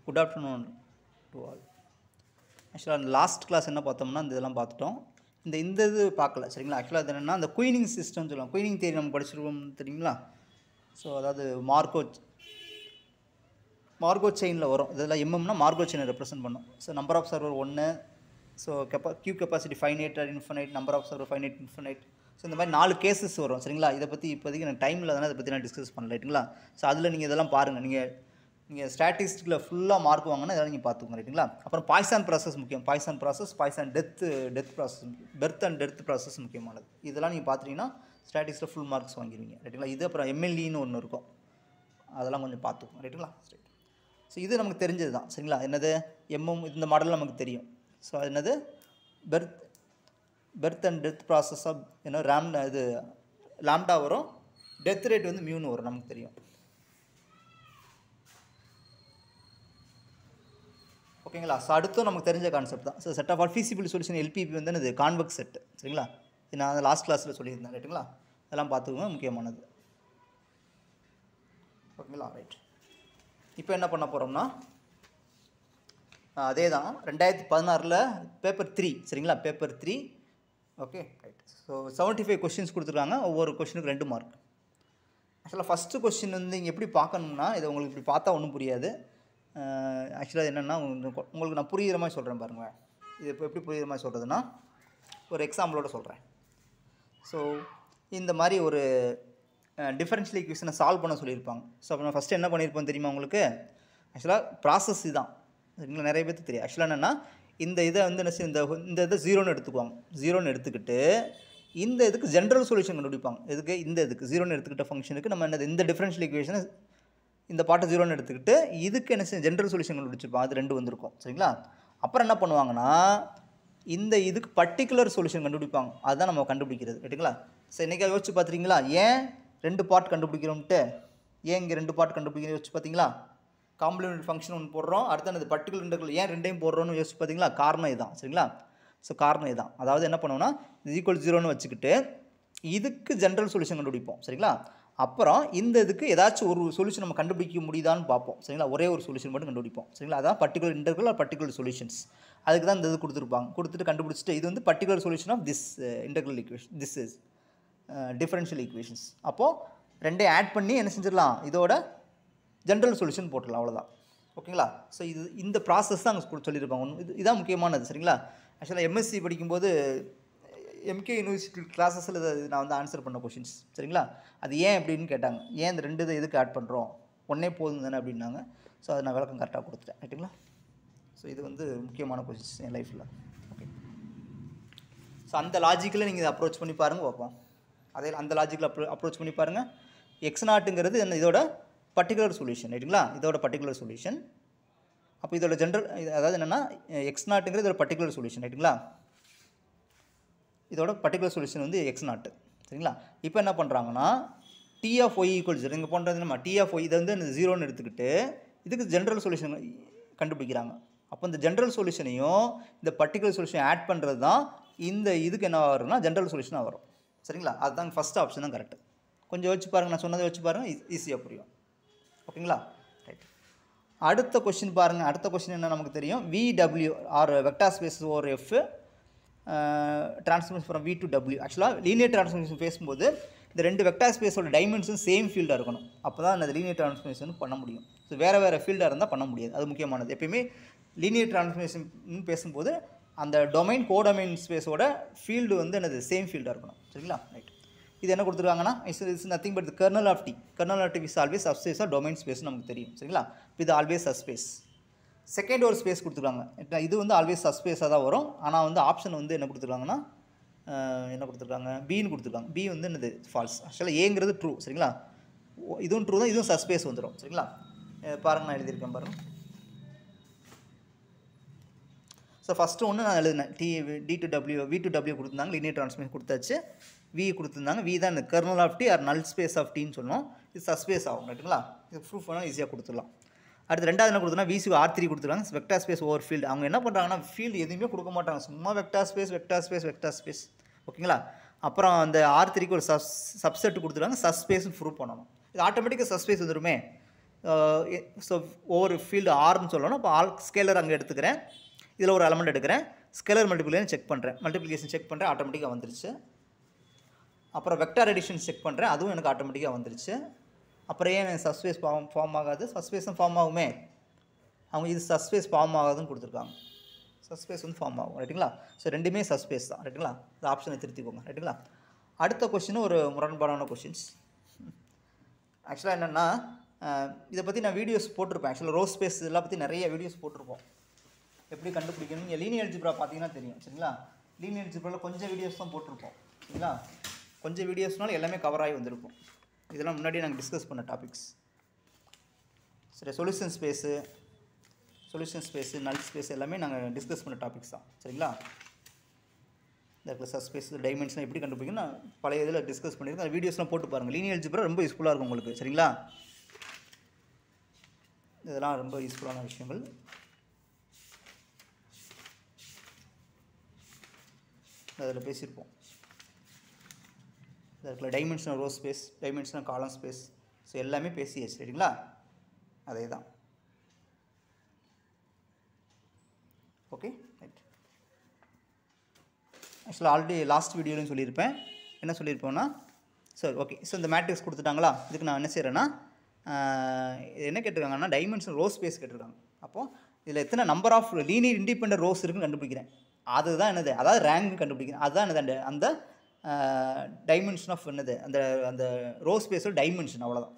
Good afternoon to all. Actually, last class என்ன பார்த்தோம்னா இதெல்லாம் பார்த்துட்டோம். இந்த இது பார்க்கல சரிங்களா. ஆக்சுவலாக அது என்னென்னா அந்த குயினிங் சிஸ்டம் சொல்லுவாங்க. குயினிங் தியரி நம்ம படிச்சிருக்கோம் தெரியுங்களா. ஸோ அதாவது மார்கோ செயினில் வரும். இதெல்லாம் எம்எம்னா மார்கோ செயினை ரெப்ரசென்ட் பண்ணும். So number of server 1. So queue capacity finite or infinite, number of server finite infinite. So இந்த மாதிரி 4 கேசஸ் வரும் சரிங்களா. இதை பற்றி இப்போதைக்கு எனக்கு டைம் இல்லாதனால இதை பற்றி நான் டிஸ்கஸ் பண்ணல ரைட்டுங்களா. ஸோ அதில் நீங்கள் இதெல்லாம் பாருங்கள். நீங்கள் ஸ்டாட்டிஸ்டிக்கில் ஃபுல்லாக மார்க் வாங்கினா இதெல்லாம் நீங்கள் பார்த்துக்கோங்க ரைட்டுங்களா. அப்புறம் பாய்சான் ப்ராசஸ் முக்கியம். Poisson death process, birth and death process முக்கியமானது. இதெல்லாம் நீங்கள் பார்த்துட்டிங்கன்னா ஸ்டாட்டிஸ்டிக்கில் ஃபுல் மார்க்ஸ் வாங்கிடுவீங்க ரைட்டுங்களா. இது அப்புறம் எம்எல்இன்னு ஒன்று இருக்கும், அதெல்லாம் கொஞ்சம் பார்த்துக்கோங்க ரைட்டுங்களா. சரி, ஸோ இது நமக்கு தெரிஞ்சது தான் சரிங்களா. என்னது எம்எம் இந்த மாடல் நமக்கு தெரியும். ஸோ அது என்னது birth and death process of இது லாம்டா வரும், டெத் ரேட் வந்து மியூன்னு வரும் நமக்கு தெரியும். ஓகேங்களா. ஸோ அடுத்தும் நமக்கு தெரிஞ்ச கான்செப்ட் தான். So set of all feasible solution LPP வந்து என்னது கான்வெக்ஸ் செட் சரிங்களா. இது நான் லாஸ்ட் கிளாஸில் சொல்லியிருந்தேன் ரைட்டுங்களா. அதெல்லாம் பார்த்துக்கோங்க, முக்கியமானது. ஓகேங்களா. ரைட், இப்போ என்ன பண்ண போகிறோம்னா அதே தான் 2016 பேப்பர் 3 சரிங்களா. Paper 3 okay right. So 75 questions கொடுத்துருக்காங்க. ஒவ்வொரு கொஸ்டினுக்கு 2 மார்க். ஆக்சுவலாக ஃபஸ்ட்டு கொஸ்டின் வந்து இங்கே எப்படி பார்க்கணும்னா, இதை உங்களுக்கு இப்படி பார்த்தா ஒன்றும் புரியாது. ஆக்சுவலாக என்னென்னா உங்களுக்கு நான் புரிகிற மாதிரி சொல்கிறேன் பாருங்கள். இது இப்போ எப்படி புரிகிற மாதிரி சொல்கிறதுனா ஒரு எக்ஸாம்பிளோட சொல்கிறேன். ஸோ இந்த மாதிரி ஒரு டிஃபரன்ஷியல் ஈக்குவேஷனை சால்வ் பண்ண சொல்லியிருப்பாங்க. ஸோ அப்போ நான் ஃபஸ்ட்டு என்ன பண்ணியிருப்போம் தெரியுமா உங்களுக்கு. ஆக்சுவலாக ப்ராசஸ் இதுதான் சரிங்களா. நிறைய பேருக்கு தெரியும். ஆக்சுவலாக என்னென்னா இந்த இதை வந்து இந்த இதை 0ன்னு எடுத்துக்குவாங்க. 0ன்னு எடுத்துக்கிட்டு இந்த இதுக்கு ஜென்ரல் சொல்யூஷன் கண்டுபிடிப்பாங்க. இதுக்கு இந்த இதுக்கு 0ன்னு எடுத்துக்கிட்ட ஃபங்க்ஷனுக்கு நம்ம என்னது இந்த டிஃபரன்ஷியல் ஈக்குவேஷனை இந்த பாட்டை 0ன்னு எடுத்துக்கிட்டு இதுக்கு என்ன ஜென்ரல் சொல்யூஷன் கண்டுபிடிச்சிருப்பாங்க. அது 2 வந்திருக்கும் சரிங்களா. அப்புறம் என்ன பண்ணுவாங்கன்னா இந்த இதுக்கு பர்டிகுலர் சொல்யூஷன் கண்டுபிடிப்பாங்க. அதுதான் நம்ம கண்டுபிடிக்கிறது ரைட்டுங்களா. ஸோ இன்றைக்கி யோசிச்சு பார்த்துறீங்களா, ஏன் 2 பார்ட் கண்டுபிடிக்கிறோம்ட்டு. ஏன் இங்கே 2 பார்ட் கண்டுபிடிக்கிறோம் யோசிச்சு பார்த்தீங்களா. காம்ப்ளிமெண்டரி ஃபங்க்ஷன் ஒன்று போடுறோம், அடுத்த பர்டிகுலர் இன்டெக்ரல் ஏன் 2யும் போடுறோன்னு யோசிச்சு பார்த்தீங்களா. காரணம் இதுதான் சரிங்களா. ஸோ காரணம் இதுதான். அதாவது என்ன பண்ணுவோம்னா இது ஈக்குவல் 0ன்னு வச்சுக்கிட்டு இதுக்கு ஜென்ரல் சொல்யூஷன் கண்டுபிடிப்போம் சரிங்களா. அப்புறம் இந்த இதுக்கு ஏதாச்சும் ஒரு சொல்யூஷன் நம்ம கண்டுபிடிக்க முடியுதான்னு பார்ப்போம் சரிங்களா. ஒரே ஒரு சொல்யூஷன் மட்டும் கண்டுபிடிப்போம் சரிங்களா. அதான் particular integral or particular solutions. அதுக்கு தான் இந்த இது கொடுத்துருப்பாங்க. கொடுத்துட்டு கண்டுபிடிச்சிட்டு இது வந்து particular solution of this integral equation, this is differential equations. அப்போது 2ஐயும் ஆட் பண்ணி என்ன செஞ்சிடலாம், இதோட ஜென்ரல் சொல்யூஷன் போட்டுடலாம், அவ்வளோதான். ஓகேங்களா. ஸோ இந்த ப்ராசஸ் தான் அங்கே சொல்லியிருப்பாங்க. இதான் முக்கியமானது சரிங்களா. ஆக்சுவலாக எம்எஸ்சி படிக்கும்போது எம்கே யூனிவர்சிட்டி கிளாஸஸில் நான் வந்து ஆன்சர் பண்ண கொஷின்ஸ் சரிங்களா. அது ஏன் அப்படின்னு கேட்டாங்க. ஏன் இந்த 2 இதை எதுக்கு ஆட் பண்ணுறோம், ஒன்றே போதும் தானே அப்படின்னாங்க. ஸோ அதை நான் விளக்கம் கரெக்டாக கொடுத்துட்டேன் ரைட்டுங்களா. ஸோ இது வந்து முக்கியமான கொஷின்ஸ் என் லைஃப்பில். ஓகே. ஸோ அந்த லாஜிக்கில் நீங்கள் இதை அப்ரோச் பண்ணி பாருங்கள் பார்ப்போம். அதே அந்த லாஜிக்கில் அப்ரோச் பண்ணி பாருங்கள். x0ங்கிறது இதோட பர்டிகுலர் சொல்யூஷன் ரைட்டுங்களா. இதோட பர்டிகுலர் சொல்யூஷன். அப்போ இதோட ஜென்ரல் அதாவது என்னென்னா x0ங்கிறது இதோட பர்டிகுலர் சொல்யூஷன் ரைட்டுங்களா. இதோட பர்டிகுலர் சொல்யூஷன் வந்து x0 சரிங்களா. இப்போ என்ன பண்ணுறாங்கன்னா t of y = 0 இங்கே பண்ணுறது நம்ம t of y இதை வந்து 0ன்னு எடுத்துக்கிட்டு இதுக்கு ஜென்ரல் சொல்யூஷன் கண்டுபிடிக்கிறாங்க. அப்போ இந்த ஜென்ரல் சொல்யூஷனையும் இந்த பர்டிகுலர் சொல்யூஷன் ஆட் பண்ணுறது தான் இந்த இதுக்கு என்ன வரும்னா ஜென்ரல் சொல்யூஷனாக வரும் சரிங்களா. அதுதான் ஃபஸ்ட் ஆப்ஷன் தான் கரெக்டு. கொஞ்சம் வச்சு பாருங்கள், நான் சொன்னதை வச்சு பாருங்கள், ஈஸியாக புரியும். ஓகேங்களா. ரைட். அடுத்த கொஸ்டின் பாருங்கள். அடுத்த கொஸ்டின் என்ன நமக்கு தெரியும், VW are vector space over F transformation from V to W. ஆக்சுவலாக லீனியர் ட்ரான்ஸ்ஃபர்மேஷன் பேசும்போது இந்த 2 வெக்டார் ஸ்பேஸோட டைமென்ஷன் சேம் ஃபீல்டாக இருக்கணும். அப்போ தான் அந்த லீனியர் ட்ரான்ஸ்ஃபர்மேஷன் பண்ண முடியும். ஸோ வேறு ஃபீல்டாக இருந்தால் பண்ண முடியாது. அது முக்கியமானது. எப்பயுமே லீனியர் ட்ரான்ஸ்ஃபர்மேஷன் பேசும்போது அந்த டொமைன் கோடொமைன் ஸ்பேஸோட ஃபீல்டு வந்து என்னது சேம் ஃபீல்டாக இருக்கணும் சரிங்களா. ரைட். இது என்ன கொடுத்துருக்காங்கன்னா is nothing but kernel of T. Kernel of T is always subspace of domain space நமக்கு தெரியும் சரிங்களா. இது ஆல்வேஸ் சப்ஸ்பேஸ். செகண்ட் ஒரு ஸ்பேஸ் கொடுத்துருக்காங்க. இது வந்து ஆல்வேஸ் சப்ஸ்பேஸாக தான் வரும். ஆனால் வந்து ஆப்ஷன் வந்து என்ன கொடுத்துருக்காங்கன்னா பின்னு கொடுத்துருக்காங்க. பி வந்து என்னது ஃபால்ஸ். ஆக்சுவலாக ஏங்கிறது ட்ரூ சரிங்களா. இதுவும் ட்ரூ தான், இதுவும் சப்ஸ்பேஸ் வந்துடும் சரிங்களா. பாருங்கள், நான் எழுதியிருக்கேன் பாருங்கள். ஸோ ஃபஸ்ட்டு ஒன்று நான் எழுதினேன் D to W V to W கொடுத்துருந்தாங்க, லீனியர் ட்ரான்ஸ்ஃபர்மேஷன் கொடுத்தாச்சு. V கொடுத்துருந்தாங்க. V தான் kernel of T or null space of டின்னு சொல்லணும். இது சப்ஸ்பேஸ் ஆகும் ரைட்டுங்களா. இது ப்ரூஃப் பண்ணால் ஈஸியாக கொடுத்துடலாம். அடுத்து ரெண்டாவது என்ன கொடுத்தோன்னா VC R3 கொடுத்துருக்காங்க. Vector space over field. அவங்க என்ன பண்ணுறாங்கன்னா ஃபீல்டு எதுவுமே கொடுக்க மாட்டாங்க, சும்மா வெக்டார் ஸ்பேஸ் ஓகேங்களா. அப்புறம் அந்த R3க்கு ஒரு சப்செட் கொடுத்துருக்காங்க, சப்ஸ்பேஸ்னு ப்ரூவ் பண்ணணும். இது ஆட்டோமேட்டிக்காக சப்ஸ்பேஸ் வந்துடுமே. ஸோ ஒவ்வொரு ஃபீல்டு ஆர்னு சொல்லணும். அப்போ ஆல் ஸ்கேலர் அங்கே எடுத்துக்கிறேன். இதில் ஒரு எலமெண்ட் எடுக்கிறேன். ஸ்கேலர் மல்டிப்ளிகேஷன் செக் பண்ணுறேன். மல்டிப்ளிகேஷன் செக் பண்ணுறேன், ஆட்டோமேட்டிக்காக வந்துருச்சு. அப்புறம் வெக்டார் அடிஷன் செக் பண்ணுறேன், அதுவும் எனக்கு ஆட்டோமேட்டிக்காக வந்துருச்சு. அப்புறம் ஏன் சப்ஸ்பேஸ் ஃபார்ம் ஆகாது? சப்ஸ்பேஸும் ஃபார்ம் ஆகுமே. அவங்க இது சப்ஸ்பேஸ் ஃபார்ம் ஆகாதுன்னு கொடுத்துருக்காங்க. சப்ஸ்பேஸ் வந்து ஃபார்ம் ஆகும், ரைட்டுங்களா? ஸோ ரெண்டுமே சப்ஸ்பேஸ் தான், ரைட்டுங்களா? இந்த ஆப்ஷனை திருத்திக்கோங்க, ரைட்டுங்களா? அடுத்த கொஸ்டின் ஒரு முரண்பாடான கொஸ்டின்ஸ். ஆக்சுவலாக என்னென்னா, இதை பற்றி நான் வீடியோஸ் போட்டிருப்பேன். ஆக்சுவலாக ரோ ஸ்பேஸ் இதெல்லாம் பற்றி நிறைய வீடியோஸ் போட்டிருப்போம். எப்படி கண்டுபிடிக்கணும்? நீங்கள் லீனியர் அல்ஜிப்ரா பார்த்தீங்கன்னா தெரியும், சரிங்களா? லீனியர் அல்ஜிப்ராவில் கொஞ்சம் வீடியோஸ் தான் போட்டிருப்போம், சரிங்களா? கொஞ்சம் வீடியோஸ்னாலும் எல்லாமே கவர் ஆகி வந்திருக்கும். இதெல்லாம் முன்னாடியே நாங்கள் டிஸ்கஸ் பண்ண டாபிக்ஸ். சரி, சொல்யூஷன் ஸ்பேஸு நல் ஸ்பேஸ் எல்லாமே நாங்கள் டிஸ்கஸ் பண்ண டாபிக்ஸ் தான், சரிங்களா? இந்த சப்ஸ்பேஸ் டைமென்ஷன் எப்படி கண்டுபிடிக்கணும் நான் பழைய இதில் டிஸ்கஸ் பண்ணியிருக்கேன். அந்த வீடியோஸ்லாம் போட்டு பாருங்கள். லீனியர் அல்ஜிப்ரா ரொம்ப யூஸ்ஃபுல்லாக இருக்கும் உங்களுக்கு, சரிங்களா? இதெல்லாம் ரொம்ப யூஸ்ஃபுல்லான விஷயங்கள். அதில் பேசியிருப்போம். இதில் டைமென்ஷனல் ரோ ஸ்பேஸ், டைமென்ஷனல் காலம் ஸ்பேஸ், ஸோ எல்லாமே பேசியாச்சு, சரிங்களா? அதே தான். Okay, right. ஆக்சுவலாக ஆல்ரெடி லாஸ்ட் வீடியோலையும் சொல்லியிருப்பேன். என்ன சொல்லியிருப்போன்னா, சரி ஓகே. ஸோ இந்த மேட்ரிக்ஸ் கொடுத்துட்டாங்களா? இதுக்கு நான் என்ன செய்கிறேன்னா, என்ன கேட்டிருக்காங்கன்னா டைமென்ஷனல் ரோ ஸ்பேஸ் கேட்டிருக்காங்க. அப்போது இதில் எத்தனை number of linear independent rows இருக்குன்னு கண்டுபிடிக்கிறேன். அதுதான் என்னது, அதாவது ரேங்க் கண்டுபிடிக்கிறேன். அதுதான் என்னது, அந்த டைமென்ஷன் ஆஃப் என்னது, அந்த அந்த ரோ ஸ்பேஸோட டைமென்ஷன், அவ்வளோதான்.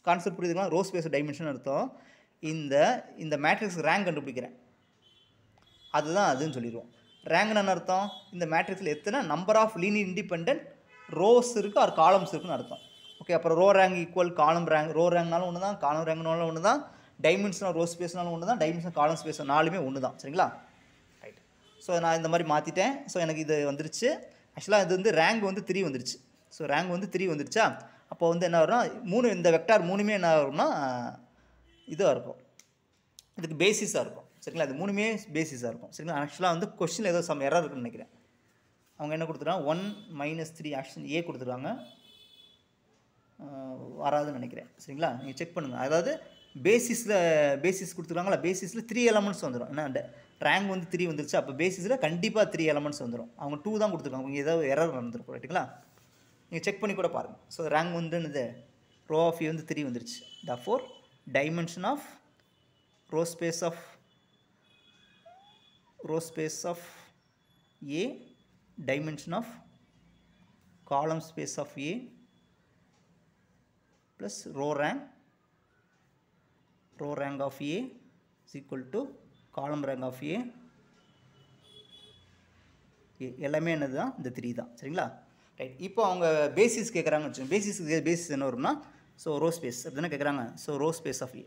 கான்செப்ட் புரியுதுங்களா? ரோ ஸ்பேஸ் டைமென்ஷன் அர்த்தம். இந்த மேட்ரிக்ஸ் ரேங்க் கண்டுபிடிக்கிறேன், அதுதான் அதுன்னு சொல்லிடுவோம். ரேங்க்னு என்ன அர்த்தம்? இந்த மேட்ரிக்ஸில் எத்தனை number of linear independent rows இருக்குது ஆர் காலம்ஸ் இருக்குன்னு அர்த்தம். ஓகே, அப்புறம் row rank equal column rank. Row ரேங்க்னாலும் ஒன்று தான், காலம் ரேங்க்னாலும் ஒன்று தான், டைமென்ஷனல் ரோ ஸ்பேஸ்னாலும் ஒன்று தான், டைமென்ஷனல் காலம் ஸ்பேஸ் நாலுமே ஒன்று தான், சரிங்களா? ரைட். ஸோ நான் இந்த மாதிரி மாற்றிட்டேன். ஸோ எனக்கு இது வந்துருச்சு. ஆக்சுவலாக இது வந்து ரேங்க் வந்து 3 வந்துருச்சு. ஸோ ரேங்க் வந்து 3 வந்துருச்சா? அப்போ வந்து என்ன வரும்னா 3, இந்த வெக்டார் 3மே என்ன வரும்னா இதாக இருக்கும், இதுக்கு பேசிஸாக இருக்கும், சரிங்களா? இது 3மே பேசிஸாக இருக்கும், சரிங்களா? ஆக்சுவலாக வந்து கொஸ்டினில் ஏதோ சம் எரர் இருக்குன்னு நினைக்கிறேன். அவங்க என்ன கொடுத்துருக்காங்க, 1 - 3 ஆக்ஷன் ஏ கொடுத்துருக்காங்க, வராதுன்னு நினைக்கிறேன், சரிங்களா? நீங்கள் செக் பண்ணுங்கள். அதாவது பேசிஸ் கொடுத்துருக்காங்களா, பேசிஸில் 3 எலமெண்ட்ஸ் வந்துடும். ஏன்னா ரேங்க் வந்து 3 வந்துருச்சு, அப்போ பேசிஸில் கண்டிப்பாக 3 எலமெண்ட்ஸ் வந்துடும். அவங்க 2 தான் கொடுத்துருக்காங்க, அவங்க ஏதாவது எரர் நடந்திருக்கும், ரைட்டுங்களா? நீங்கள் செக் பண்ணி கூட பாருங்கள். ஸோ ரேங்க் வந்து என்னது, ரோ ஆஃப் ஏ வந்து 3 வந்துருச்சு. therefore dimension of row space of A, dimension of column space of A plus row rank of A is equal to column rank of A. எல்லாமே என்னது தான், இந்த 3 தான், சரிங்களா? ரைட். இப்போ அவங்க பேசிஸ் கேட்குறாங்கன்னு வச்சுக்கோங்க. பேசிஸ் என்ன வரும்னா, ஸோ ரோ ஸ்பேஸ் அப்படின்னா கேட்குறாங்க. So row space of A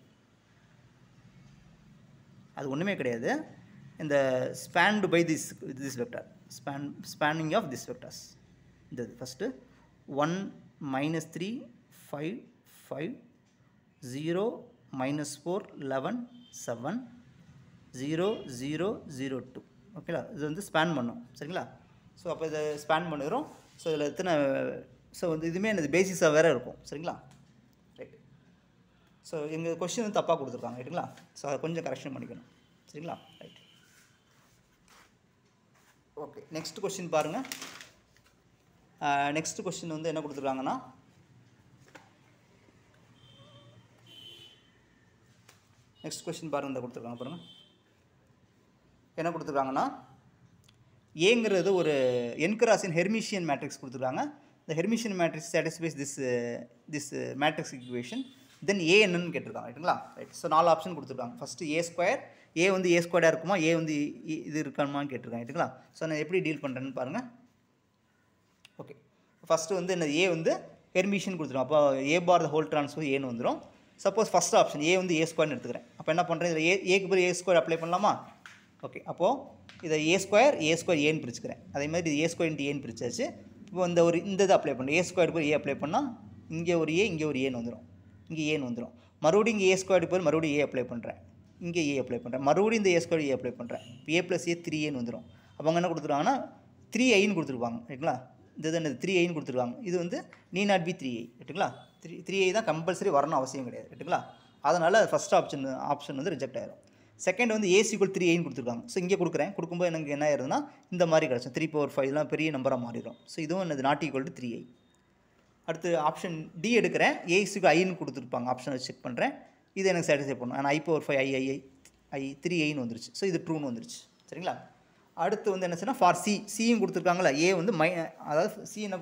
அது ஒன்றுமே கிடையாது. இந்த spanned by this vector, spanning of this vectors. இந்த ஃபஸ்ட்டு 1 - 3 5 5 0 -4 11 7 0 0 0 2. ஓகேங்களா? இது வந்து ஸ்பேன் பண்ணும், சரிங்களா? ஸோ அப்போ இதை ஸ்பேன் பண்ணிடும். ஸோ இதில் எத்தனை, ஸோ வந்து இதுவுமே எனது பேசிஸாக வேறு இருக்கும், சரிங்களா? ரைட். ஸோ எங்கள் கொஸ்டின் வந்து தப்பாக கொடுத்துருக்காங்க, ரைட்டுங்களா? ஸோ அதை கொஞ்சம் கரெக்ஷன் பண்ணிக்கணும், சரிங்களா? ரைட். ஓகே, நெக்ஸ்ட் கொஸ்டின் பாருங்கள். நெக்ஸ்ட் கொஸ்டின் வந்து என்ன கொடுத்துருக்காங்கன்னா, நெக்ஸ்ட் கொஸ்டின் பாருங்கள். இந்த கொடுத்துருக்காங்க பாருங்கள். என்ன கொடுத்துருக்காங்கன்னா, ஏங்கிறது ஒரு என்கிராஸின் ஹெர்மிஷியன் மேட்ரிக்ஸ் கொடுத்துருக்காங்க. இந்த Hermitian matrix satisfies this matrix equation. Then A என்னன்னு கேட்டிருக்காங்க, ரைட்டுங்களா? ரைட். ஸோ 4 ஆப்ஷன் கொடுத்துருக்காங்க. ஃபஸ்ட்டு A², ஏ வந்து A² இருக்குமா, ஏ வந்து இது இருக்காமான்னு கேட்டிருக்காங்க, ரைட்டுங்களா? ஸோ நான் எப்படி டீல் பண்ணுறேன்னு பாருங்கள். ஓகே, ஃபஸ்ட்டு வந்து என்ன, ஏ வந்து ஹெர்மிஷியன் கொடுத்துருக்கோம். அப்போ A bar the whole transfer ஏன்னு வந்துடும். சப்போஸ் ஃபஸ்ட் ஆப்ஷன் ஏ வந்து A² எடுத்துக்கிறேன். அப்போ என்ன பண்ணுறேன், இதில் ஏக்கு பிறகு A² அப்ளை பண்ணலாமா? ஓகே, அப்போது இதை A² ஏன்னு பிரிச்சுக்கிறேன். அதே மாதிரி இது A² × ஏன்னு பிரிச்சாச்சு. இப்போ இந்த இதை அப்ளை பண்ணேன், A² போய் ஏ அப்ளை பண்ணால் இங்கே ஒரு ஏ, இங்கே ஒரு ஏன்னு வந்துடும், இங்கே ஏன்னு வந்துடும். மறுபடியும் இங்கே A² போய் மறுபடியும் ஏ அப்ளை பண்ணுறேன், இங்கே ஏ அப்ளை பண்ணுறேன், மறுபடியும் இந்த A² ஏ அப்ளை பண்ணுறேன். இப்போ A + A 3Aன்னு வந்துடும். அப்போ அவங்க என்ன கொடுத்துருவாங்கன்னா 3Iன்னு கொடுத்துருப்பாங்க, ரைட்டுங்களா? இது என்னது 3Iன்னு கொடுத்துருவாங்க. இது வந்து need not be 3I, ரைட்டுங்களா? 3I தான் கம்பல்சரி வரணும் அவசியம் கிடையாது, ரைட்டுங்களா? அதனால் ஃபஸ்ட் ஆப்ஷன் வந்து ரிஜெக்ட் ஆயிரும். செகண்ட் வந்து a = 3a கொடுத்துருக்காங்க. ஸோ இங்கே கொடுக்கும்போது எனக்கு என்ன ஆயிருதுன்னா இந்த மாதிரி கிடச்சோம். 3/5 இதெல்லாம் பெரிய நம்பராக மாறிடும். ஸோ இதுவும் என்னது not equal to 3i. அடுத்து ஆப்ஷன் டி எடுக்கிறேன். a = iன்னு கொடுத்துருப்பாங்க. ஆப்ஷனை செக் பண்ணுறேன். இது எனக்கு சாட்டிஸ்ஃபை பண்ணும். ஆனால் i/5 i 3iன்னு வந்துருச்சு. ஸோ இது ட்ரூன்னு வந்துருச்சு. சரிங்களா? அடுத்து வந்து என்ன சொன்னால் ஃபார் சியும் கொடுத்துருக்காங்களா, ஏ வந்து அதாவது சி என்ன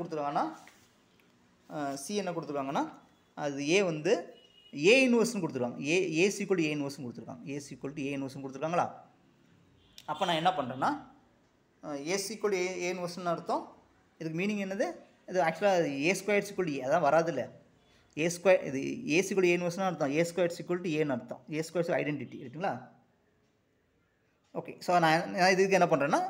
கொடுத்துருக்காங்கன்னா அது ஏ வந்து ஏ இன்வர்ஸ்னு கொடுத்துருக்காங்க. a = a இன்வர்ஸ்னு கொடுத்துருக்காங்க. a = a இன்வர்ஸ்னு கொடுத்துருக்காங்களா? அப்போ நான் என்ன பண்ணுறேன்னா a = a இன்வர்ஸ்னு அர்த்தம். இதுக்கு மீனிங் என்னது? இது ஆக்சுவலாக a² = a அதான் வராது இல்லை. இது a = a இன்வர்ஸ்னு அர்த்தம். a² = aன்னு அர்த்தம். a² ஐடென்டிட்டி இருக்குங்களா? ஓகே. ஸோ நான் இதுக்கு என்ன பண்ணுறேன்னா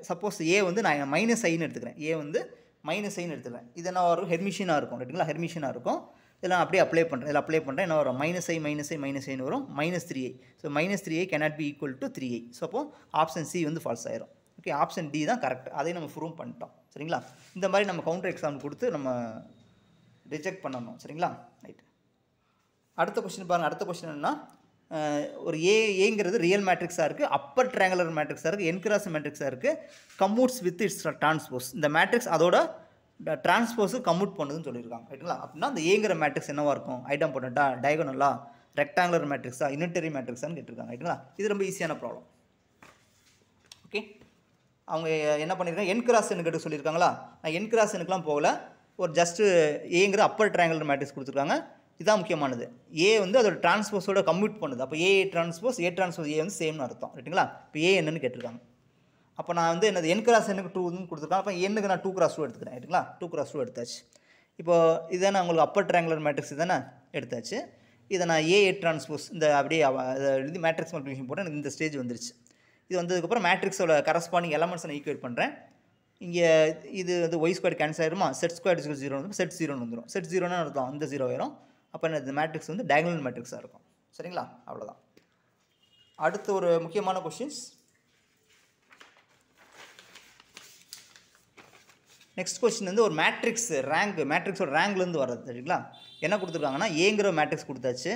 சப்போஸ் ஏ வந்து நான் -iன்னு எடுத்துக்கிறேன். ஏ வந்து -iன்னு எடுத்துக்கிறேன். இது என்ன வரும்? ஹெர்மிஷியனாக இருக்கும். ரைட்டுங்களா? ஹெர்மிஷியனாக இருக்கும். இதெல்லாம் அப்படியே அப்ளை பண்ணுறேன். என்ன வரும்? -i வரும். -3i. So -3i cannot be equal to 3i. So அப்போ ஆப்ஷன் சி வந்து ஃபால்ஸ் ஆயிரும். ஓகே. ஆப்ஷன் டி தான் கரெக்ட். அதையும் நம்ம ப்ரூவ் பண்ணிட்டோம். சரிங்களா? இந்த மாதிரி நம்ம கவுண்டர் எக்ஸாம் கொடுத்து நம்ம ரிஜெக்ட் பண்ணணும். சரிங்களா? ரைட். அடுத்த கொஸ்டின் பாருங்கள். அடுத்த கொஸ்டின் என்னன்னா ஒரு ஏங்கிறது ரியல் மேட்ரிக்ஸாக இருக்குது, அப்பர் ட்ரையாங்குலர் மேட்ரிக்ஸாக இருக்குது, என்கிராஸ் மேட்ரிக்ஸாக இருக்குது, கம்யூட்ஸ் வித் இட்ஸ் டிரான்ஸ்போஸ். இந்த மேட்ரிக்ஸ் அதோட டிரான்ஸ்போஸு கம்யூட் பண்ணுதுன்னு சொல்லியிருக்காங்க. ரைட்டுங்களா? அப்படின்னா அந்த ஏங்கிற மேட்ரிக்ஸ் என்னவாக இருக்கும்? ஐட்டம் போட்டா டயகனலா, ரெக்டாங்குலர் மேட்ரிக்ஸா, யூனிட்டரி மேட்ரிக்ஸான்னு கேட்டிருக்காங்க. ரைட்டுங்களா? இது ரொம்ப ஈஸியான ப்ராப்ளம். ஓகே. அவங்க என்ன பண்ணியிருக்காங்க? என்கிராஸ் கேட்டு சொல்லியிருக்காங்களா? நான் என்கிராஸ் எனக்குலாம் போகல. ஒரு ஜஸ்ட்டு ஏங்கிற அப்பர் ட்ரையாங்குலர் மேட்ரிக்ஸ் கொடுத்துருக்காங்க. இதுதான் முக்கியமானது. ஏ வந்து அதோட டிரான்ஸ்போஸோட கம்யூட் பண்ணுது. அப்போ ஏ டிரான்ஸ்போஸ் ஏ வந்து சேம்னு அர்த்தம். ரைட்டுங்களா? இப்போ ஏ என்னன்னு கேட்டிருக்காங்க. அப்போ நான் வந்து என்னது n × n 2ன்னு கொடுத்துருக்கேன். அப்போ என்னுக்கு நான் 2x2 எடுத்துக்கிறேன். ரைட்டுங்களா? 2x2 எடுத்தாச்சு. இப்போ இதானே உங்களுக்கு அப்பர் ட்ரையாங்குலர் மேட்ரிக்ஸ் தானே எடுத்தாச்சு. இதை நான் ஏ டிரான்ஸ்போஸ் இந்த அப்படியே எழுதி மேட்ரிக்ஸ் மல்டிபிகேஷன் போட்டு எனக்கு இந்த ஸ்டேஜ் வந்துருச்சு. இது வந்ததுக்கப்புறம் மேட்ரிக்ஸோட கரஸ்பாண்டிங் எலமெண்ட்ஸ் நான் ஈக்குவேட் பண்ணுறேன். இங்கே இது வந்து y² கேன்சல் ஆயிருமா? z² = 0 வந்து செட் 0ன்னு வந்துடும். செட் 0ன்னு அர்த்தம் இந்த 0 ஆயிரும். அப்போ இந்த மேட்ரிக்ஸ் வந்து டயகனல் மேட்ரிக்ஸாக இருக்கும். சரிங்களா? அவ்வளோதான். அடுத்து ஒரு முக்கியமான கொஸ்டின்ஸ். நெக்ஸ்ட் கொஸ்டின் வந்து ஒரு மேட்ரிக்ஸோட ரேங்க்லேருந்து வர்றது. சரிங்களா? என்ன கொடுத்துருக்காங்கன்னா ஏங்கிற மேட்ரிக்ஸ் கொடுத்தாச்சு.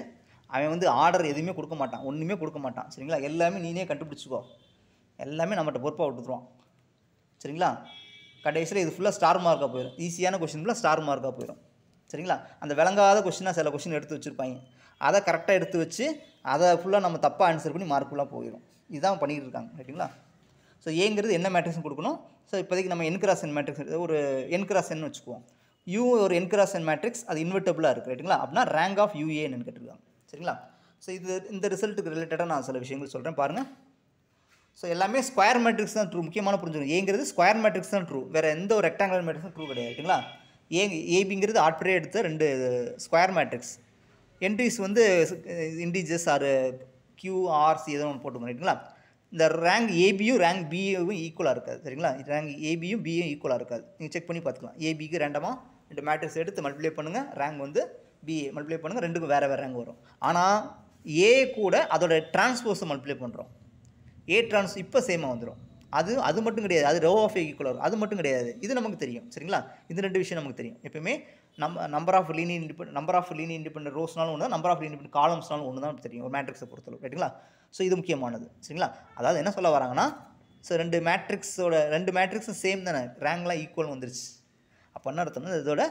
அவன் வந்து ஆர்டர் எதுவுமே கொடுக்க மாட்டான், ஒன்றுமே கொடுக்க மாட்டான். சரிங்களா? எல்லாமே நீனே கண்டுபிடிச்சிக்கோ, எல்லாமே நம்மகிட்ட பொறுப்பாக விட்டுருவான். சரிங்களா? கடைசியில் இது ஃபுல்லாக ஸ்டார் மார்க்காக போயிடும். ஈஸியான கொஸ்டின் ஃபுல்லாக ஸ்டார் மார்க்காக போயிடும். சரிங்களா? அந்த விளங்காத கொஸ்டினாக சில கொஸ்டின் எடுத்து வச்சுருப்பாங்க. அதை கரெக்டாக எடுத்து வச்சு அதை ஃபுல்லாக நம்ம தப்பாக ஆன்சர் பண்ணி மார்க் ஃபுல்லாக போயிடும். இதுதான் பண்ணிகிட்டு இருக்காங்க. ரைட்டுங்களா? ஸோ ஏங்கிறது என்ன மேட்ரிக்ஸ் கொடுக்கணும். ஸோ இப்போதைக்கு நம்ம n × n மேட்ரிக்ஸ் ஒரு n × n வச்சுக்குவோம். யூ ஒரு n × n மேட்ரிக்ஸ், அது இன்வெர்ட்டபிளாக இருக்குது. ரைட்டுங்களா? அப்படின்னா ரேங்க் ஆஃப் யூஏ என்னன்னு கேட்டிருக்காங்க. சரிங்களா? ஸோ இந்த ரிசல்ட்டுக்கு ரிலேட்டடாக நான் சில விஷயங்கள் சொல்கிறேன் பாருங்கள். ஸோ எல்லாமே ஸ்கொயர் மேட்ரிக்ஸ் தான் ட்ரூ. முக்கியமான புரிஞ்சுக்கணும். ஏங்கிறது ஸ்கொயர் மேட்ரிக்ஸ் தான் ட்ரூ. வேறு எந்த ஒரு ரெக்டாங்குலர் மேட்ரிக்ஸும் ட்ரூ கிடையாது. ரைட்டுங்களா? ஏபிங்கிறது ஆர்பிட்ரே எடுத்த 2 ஸ்கொயர் மேட்ரிக்ஸ். என்ட்ரிஸ் வந்து இண்டிஜர்ஸ் ஆர் QRC ஏதோ ஒன்று போட்டுக்கணும். ரைட்டுங்களா? இந்த ரேங்க் ஏபியும் ரேங்க் பியும் ஈக்குவலாக இருக்காது. சரிங்களா? ரேங்க் ஏபியும் பியும் ஈக்குவலாக இருக்காது. நீங்கள் செக் பண்ணி பார்த்துக்கலாம். ஏபிக்கு ரேண்டமாக 2 மேட்ரிக்ஸ் எடுத்து மல்டிப்ளை பண்ணுங்கள், ரேங்க் வந்து பிஏ மல்டிப்ளை பண்ணுங்கள், ரெண்டுக்கும் வேறு ரேங்க் வரும். ஆனால் ஏ கூட அதோட டிரான்ஸ்போஸை மல்டிப்ளை பண்ணுறோம். ஏ டிரான்ஸ் இப்போ சேமாக வந்துடும். அது மட்டும் கிடையாது. அது ரோ ஆஃப் ஈக்குவல் வரும். அது மட்டும் கிடையாது. இது நமக்கு தெரியும். சரிங்களா? இது 2 விஷயம் நமக்கு தெரியும். எப்பவுமே நம்பர் ஆஃப் லீனியர் இண்டிபெண்டன்ட் ரோஸ்னாலும் ஒன்று, நம்பர் ஆஃப் லீனியர் இண்டிபெண்டன்ட் காலம்ஸ்னாலும் ஒன்று தான் தெரியும் ஒரு மேட்ரிக்ஸை பொறுத்தளவு. ரைட்டுங்களா? ஸோ இது முக்கியமானது. சரிங்களா? அதாவது என்ன சொல்ல வராங்கன்னா, ஸோ 2 மேட்ரிக்ஸும் சேம் தானே, ரேங்க்லாம் ஈக்குவல் வந்துருச்சு. அப்போ என்ன அர்த்தம்னா இதோட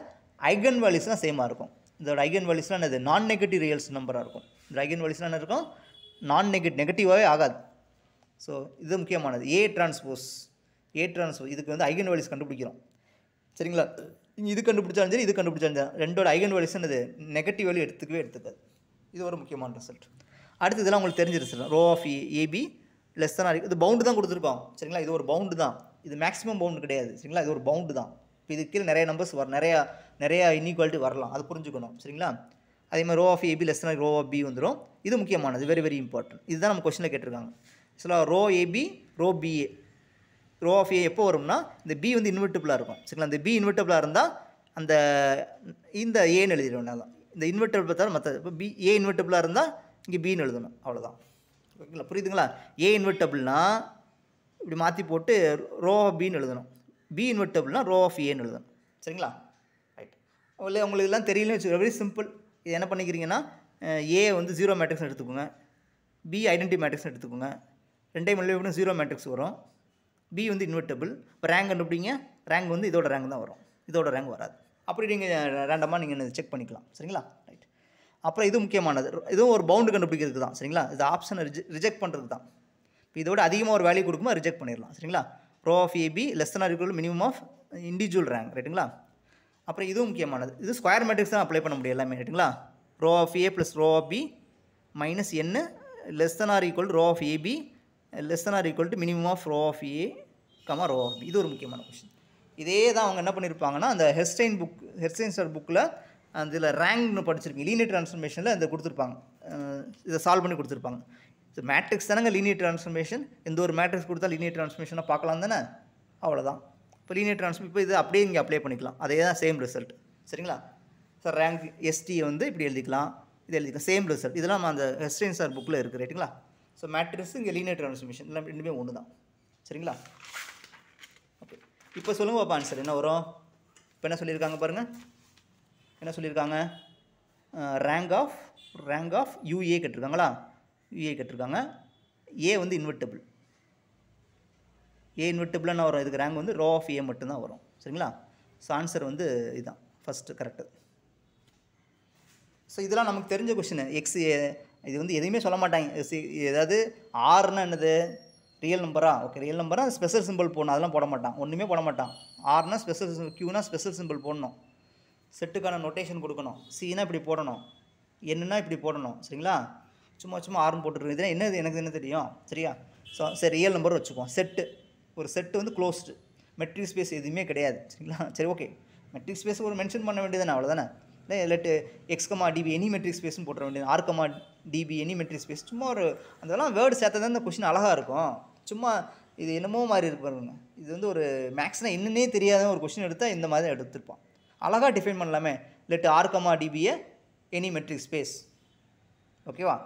ஐகன் வேல்யூஸ்லாம் சேமாக இருக்கும். இதோட ஐகன் வேல்யூஸ்லாம் என்னது? நான் நெகட்டிவ் ரியல்ஸ் நம்பராக இருக்கும். இந்த ஐகன் வேல்யூஸ்லாம் என்ன இருக்கும்? நெகட்டிவாகவே ஆகாது. ஸோ இது முக்கியமானது. ஏ டிரான்ஸ்போஸ் இதுக்கு வந்து ஐகன் வேல்யூஸ் கண்டுபிடிக்கிறோம். சரிங்களா? இது கண்டுபிடிச்சாலும் சரி, இது கண்டுபிடிச்சாலும் சரி, ரெண்டோட ஐகன் வேல்யூஸ் என்னது? நெகட்டிவ் வேல்யூ எடுத்துக்காது. இது ஒரு முக்கியமான ரிசல்ட். அடுத்து இதெல்லாம் உங்களுக்கு தெரிஞ்ச result. Rho of AB less தான் இது பவுண்டு தான் கொடுத்துருக்கோம். சரிங்களா? இது ஒரு பவுண்டு தான். இது மேக்ஸிமம் பவுண்டு கிடையாது. சரிங்களா? இது ஒரு பவுண்டு தான். இப்போ இதுக்கு கீழே நிறைய நம்பர்ஸ் வரும், நிறையா இன்இக்வாலிட்டி வரலாம். அது புரிஞ்சுக்கணும். சரிங்களா? அதே மாதிரி ரோ ஆஃப் ஏபி லெஸ் தான் ரோ ஆஃப் பி வந்துடும். இது முக்கியமானது, வெரி வெரி இம்பார்ட்டன்ட். இதுதான் நம்ம கொஸ்டினில் கேட்டிருக்காங்க. ஆக்சுவலாக rho AB rho BA rho of A எப்போ வரும்னா இந்த பி வந்து இன்வெர்ட்டிபிளாக இருக்கும். சரிங்களா? இந்த பி இன்வெர்ட்டிபிளாக இருந்தால் இந்த ஏன்னு எழுதிடுவோம். தான் இந்த இன்வெர்ட்டிபிள் தவிர மற்ற இப்போ ஏ இன்வெர்ட்டிபிளாக இருந்தால் இங்கே பின்னு எழுதணும். அவ்வளோதான். ஓகேங்களா? புரியுதுங்களா? ஏ இன்வெர்ட்டிபிள்னா இப்படி மாற்றி போட்டு ரோ ஆஃப் பின்னு எழுதணும். பி இன்வெர்ட்டிபிள்னா ரோ ஆஃப் ஏன்னு எழுதணும். சரிங்களா? ரைட். உங்களுக்கு இதெல்லாம் தெரியலன்னு வச்சு வெரி சிம்பிள். இது என்ன பண்ணிக்கிறீங்கன்னா ஏ வந்து ஜீரோ மேட்ரிக்ஸ் எடுத்துக்கோங்க, பி ஐடென்டி மேட்ரிக்ஸ் எடுத்துக்கோங்க, ரெண்டையும் மல்டிப்ளை ஜீரோ மேட்ரிக்ஸ் வரும், பி வந்து இன்வெர்ட்டபிள். இப்போ ரேங்க் கண்டுபிடிங்க, ரேங்க் வந்து இதோட ரேங்க் தான் வரும், இதோட ரேங்க் வராது. அப்படி நீங்கள் ரேண்டமாக நீங்கள் செக் பண்ணிக்கலாம். சரிங்களா? ரைட். அப்புறம் இது முக்கியமானது, இதுவும் ஒரு பவுண்டு கண்டுபிடிக்கிறதுக்கு தான். சரிங்களா? இது ஆப்ஷனை ரிஜெக்ட் பண்ணுறது தான். இப்போ இதோட அதிகமாக ஒரு வேல்யூ கொடுக்குமா ரிஜெக்ட் பண்ணிடலாம். சரிங்களா? Rho of AB less than or equal minimum of individual rank. ரைட்டுங்களா? அப்புறம் இதுவும் முக்கியமானது, இது ஸ்கொயர் மேட்ரிக்ஸ் தான் அப்ளை பண்ண முடியும் எல்லாமே. ரைட்டுங்களா? Rho of A plus rho of B minus n less than or equal rho of AB less than or equal to minimum of rho of A comma rho of B. இது ஒரு முக்கியமான question. இதே தான் அவங்க என்ன பண்ணியிருப்பாங்கன்னா, அந்த ஹெர்ஸ்டைன் sir புக்கில் அதில் ரேங்க்னு படிச்சிருக்கீங்க, லீனியர் ட்ரான்ஸ்ஃபர்மேஷனில் இந்த கொடுத்துருப்பாங்க, இதை சால்வ் பண்ணி கொடுத்துருப்பாங்க. இது மேட்ரிக்ஸ் தானங்க லீனியர் ட்ரான்ஸ்ஃபர்மேஷன், எந்த ஒரு மேட்ரிக்ஸ் கொடுத்தா லீனியர் ட்ரான்ஸ்ஃபர்மேஷனை பார்க்கலாம் தானே, அவ்வளோதான். இப்போ லீனியர் ட்ரான்ஸ்ஃபர் இப்போ இது அப்படியே இங்கே அப்ளை பண்ணிக்கலாம், அதே தான் சேம் ரிசல்ட். சரிங்களா? சார் ரேங்க் எஸ்டி வந்து இப்படி எழுதிக்கலாம், இது எழுதிக்கலாம், சேம் ரிசல்ட். இதெல்லாம் அந்த ஹெர்ஸ்டைன் சார் புக்கில் இருக்குது. ரைட்டுங்களா? ஸோ மேட்ரிக்ஸ் இங்கே லீனியர் ட்ரான்ஸ்ஃபர்மேஷன் எல்லாம் ரெண்டுமே ஒன்று தான். சரிங்களா? ஓகே, இப்போ சொல்லுங்கள் பாப்பா ஆன்சர் என்ன வரும். இப்போ என்ன சொல்லியிருக்காங்க பாருங்கள், என்ன சொல்லியிருக்காங்க, ரேங்க் ஆஃப் யூஏ கேட்டிருக்காங்களா, யூஏ கேட்டிருக்காங்க. ஏ வந்து இன்வெர்ட்டபிள், ஏ இன்வெர்ட்டபிள்னா வரும், இதுக்கு ரேங்க் வந்து ரோ ஆஃப் ஏ மட்டும்தான் வரும். சரிங்களா? ஸோ ஆன்சர் வந்து இதுதான் ஃபஸ்ட்டு கரெக்டு. ஸோ இதெல்லாம் நமக்கு தெரிஞ்ச கொஷின். எக்ஸ் இது வந்து எதுவுமே சொல்ல மாட்டாங்க. ஏதாவது ஆறுனா என்னது, ரியல் நம்பரா, ஓகே ரியல் நம்பரா, ஸ்பெஷல் சிம்பிள் போடணும், அதெல்லாம் போட மாட்டான், ஒன்றுமே போட மாட்டான். ஆர்னா ஸ்பெஷல், கியூனா ஸ்பெஷல் சிம்பிள் போடணும், செட்டுக்கான நோட்டேஷன் கொடுக்கணும், சினா இப்படி போடணும், என்னன்னா இப்படி போடணும். சரிங்களா? சும்மா ஆறுன்னு போட்டுருக்கு. இதெல்லாம் என்னது எனக்கு என்ன தெரியும். சரியா? ஸோ சரி, ரியல் நம்பர் வச்சுக்குவோம். செட்டு, ஒரு செட்டு வந்து க்ளோஸ்டு, மெட்ரிக் ஸ்பேஸ் எதுவுமே கிடையாது. சரிங்களா? சரி, ஓகே, மெட்ரிக் ஸ்பேஸ் ஒரு மென்ஷன் பண்ண வேண்டியதானே, அவ்வளோதானே. இல்லை let X comma d p any metric ஸ்பேஸ்னு போட்டுற வேண்டியது, R comma d p any metric space. சும்மா ஒரு அதெல்லாம் வேர்டு சேர்த்தா தான் இந்த கொஷின் அழகாக இருக்கும். சும்மா இது என்னமோ மாதிரி இருக்கு பாருங்க. இது வந்து ஒரு மேக்ஸ்னால் என்னன்னே தெரியாத ஒரு கொஷின் எடுத்தால் இந்த மாதிரி எடுத்துருப்பான். அழகாக டிஃபைன் பண்ணலாமே, லெட்டு ஆர்கமா டிபியை எனி மெட்ரிக் ஸ்பேஸ். ஓகேவா?